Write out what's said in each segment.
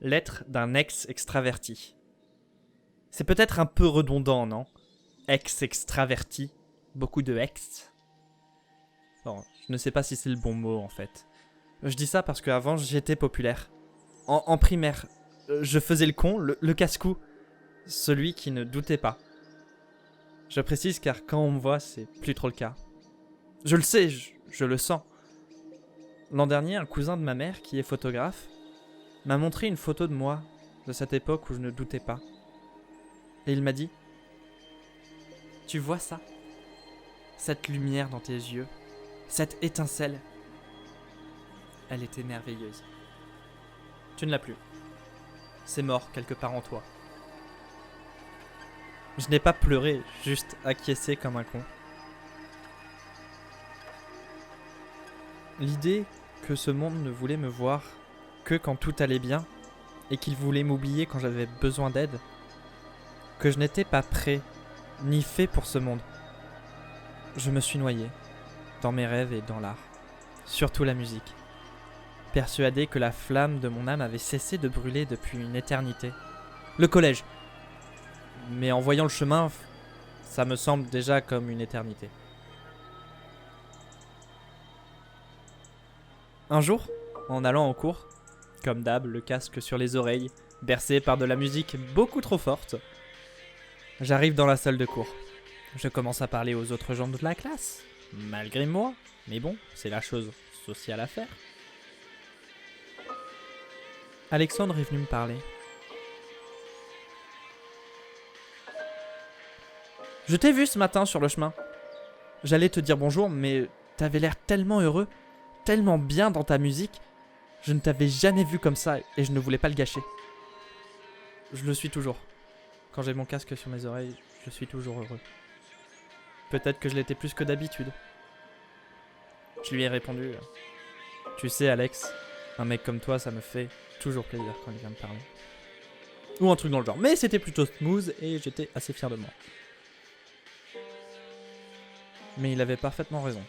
Lettre d'un ex-extraverti. C'est peut-être un peu redondant, non? Ex-extraverti. Beaucoup de ex. Bon, je ne sais pas si c'est le bon mot en fait. Je dis ça parce qu'avant j'étais populaire. En primaire, je faisais le con, le casse-cou. Celui qui ne doutait pas. Je précise car quand on me voit, c'est plus trop le cas. Je le sais, je le sens. L'an dernier, un cousin de ma mère, qui est photographe, m'a montré une photo de moi, de cette époque où je ne doutais pas. Et il m'a dit « Tu vois ça? Cette lumière dans tes yeux, cette étincelle, elle était merveilleuse. Tu ne l'as plus. C'est mort quelque part en toi. » Je n'ai pas pleuré, juste acquiescé comme un con. L'idée que ce monde ne voulait me voir que quand tout allait bien, et qu'il voulait m'oublier quand j'avais besoin d'aide, que je n'étais pas prêt, ni fait pour ce monde. Je me suis noyé, dans mes rêves et dans l'art, surtout la musique, persuadé que la flamme de mon âme avait cessé de brûler depuis une éternité. Le collège. Mais en voyant le chemin, ça me semble déjà comme une éternité. Un jour, en allant en cours, comme d'hab, le casque sur les oreilles, bercé par de la musique beaucoup trop forte, j'arrive dans la salle de cours. Je commence à parler aux autres gens de la classe, malgré moi, mais bon, c'est la chose sociale à faire. Alexandre est venu me parler. Je t'ai vu ce matin sur le chemin. J'allais te dire bonjour, mais t'avais l'air tellement heureux, tellement bien dans ta musique. Je ne t'avais jamais vu comme ça et je ne voulais pas le gâcher. Je le suis toujours. Quand j'ai mon casque sur mes oreilles, je suis toujours heureux. Peut-être que je l'étais plus que d'habitude. Je lui ai répondu « Tu sais Alex, un mec comme toi, ça me fait toujours plaisir quand il vient me parler. » Ou un truc dans le genre. Mais c'était plutôt smooth et j'étais assez fier de moi. Mais il avait parfaitement raison.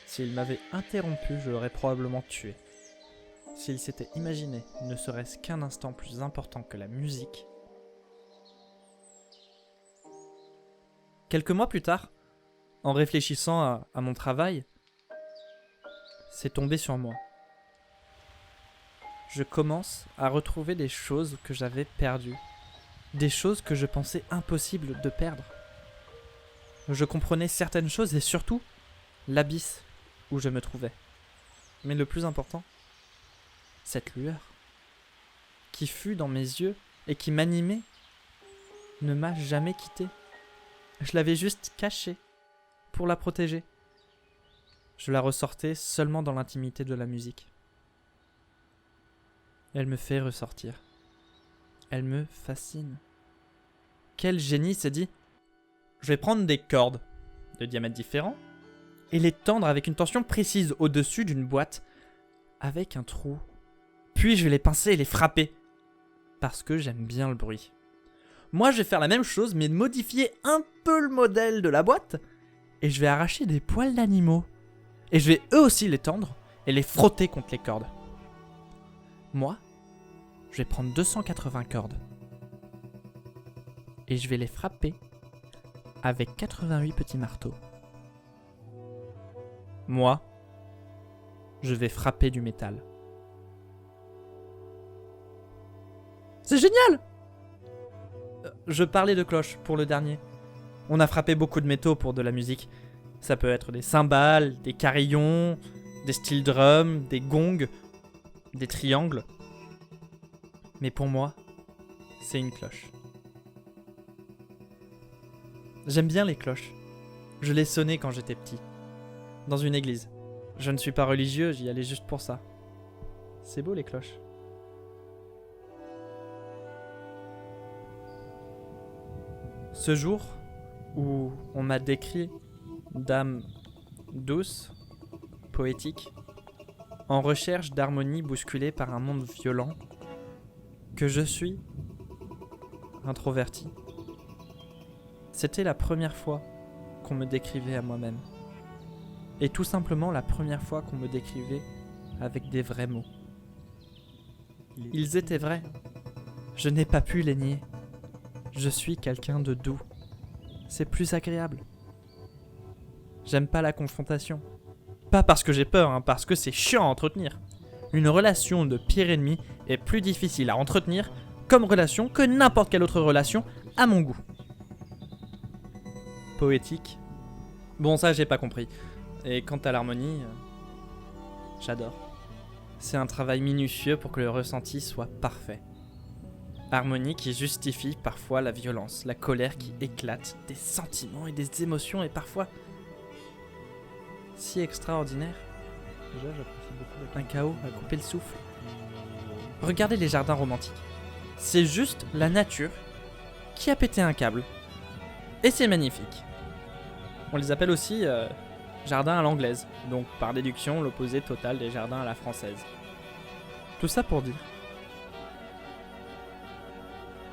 S'il m'avait interrompu, je l'aurais probablement tué. S'il s'était imaginé ne serait-ce qu'un instant plus important que la musique. Quelques mois plus tard, en réfléchissant à mon travail, c'est tombé sur moi. Je commence à retrouver des choses que j'avais perdues, des choses que je pensais impossible de perdre. Je comprenais certaines choses et surtout l'abysse où je me trouvais. Mais le plus important, cette lueur qui fut dans mes yeux et qui m'animait ne m'a jamais quitté. Je l'avais juste cachée pour la protéger. Je la ressortais seulement dans l'intimité de la musique. Elle me fait ressortir. Elle me fascine. Quel génie s'est dit « Je vais prendre des cordes de diamètres différents et les tendre avec une tension précise au-dessus d'une boîte avec un trou. Puis je vais les pincer et les frapper parce que j'aime bien le bruit. Moi, je vais faire la même chose mais modifier un peu le modèle de la boîte et je vais arracher des poils d'animaux. Et je vais eux aussi les tendre et les frotter contre les cordes. Moi, je vais prendre 280 cordes et je vais les frapper avec 88 petits marteaux. Moi, je vais frapper du métal. C'est génial! Je parlais de cloches pour le dernier. On a frappé beaucoup de métaux pour de la musique. Ça peut être des cymbales, des carillons, des steel drums, des gongs, des triangles. Mais pour moi, c'est une cloche. J'aime bien les cloches. Je les sonnais quand j'étais petit. Dans une église. Je ne suis pas religieux, j'y allais juste pour ça. C'est beau les cloches. Ce jour où on m'a décrit d'âme douce, poétique, en recherche d'harmonie bousculée par un monde violent, que je suis introverti. C'était la première fois qu'on me décrivait à moi-même. Et tout simplement la première fois qu'on me décrivait avec des vrais mots. Ils étaient vrais. Je n'ai pas pu les nier. Je suis quelqu'un de doux. C'est plus agréable. J'aime pas la confrontation. Pas parce que j'ai peur, hein, parce que c'est chiant à entretenir. Une relation de pire ennemi est plus difficile à entretenir comme relation que n'importe quelle autre relation à mon goût. Poétique. Bon, ça j'ai pas compris. Et quant à l'harmonie, j'adore. C'est un travail minutieux pour que le ressenti soit parfait. Harmonie qui justifie parfois la violence, la colère qui éclate, des sentiments et des émotions et parfois si extraordinaire. Déjà, j'apprécie beaucoup Un chaos à couper le souffle. Regardez les jardins romantiques. C'est juste la nature qui a pété un câble. Et c'est magnifique. On les appelle aussi jardins à l'anglaise, donc par déduction l'opposé total des jardins à la française. Tout ça pour dire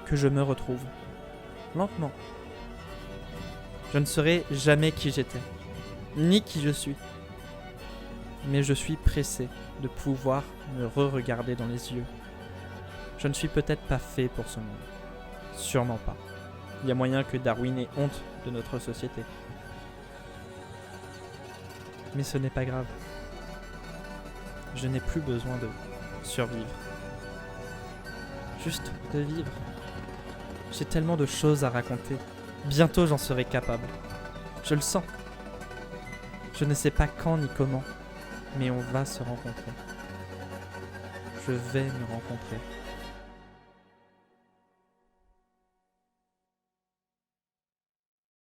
que je me retrouve lentement. Je ne serai jamais qui j'étais, ni qui je suis. Mais je suis pressé de pouvoir me re-regarder dans les yeux. Je ne suis peut-être pas fait pour ce monde. Sûrement pas. Il y a moyen que Darwin ait honte de notre société. Mais ce n'est pas grave. Je n'ai plus besoin de survivre. Juste de vivre. J'ai tellement de choses à raconter. Bientôt j'en serai capable. Je le sens. Je ne sais pas quand ni comment, mais on va se rencontrer. Je vais me rencontrer.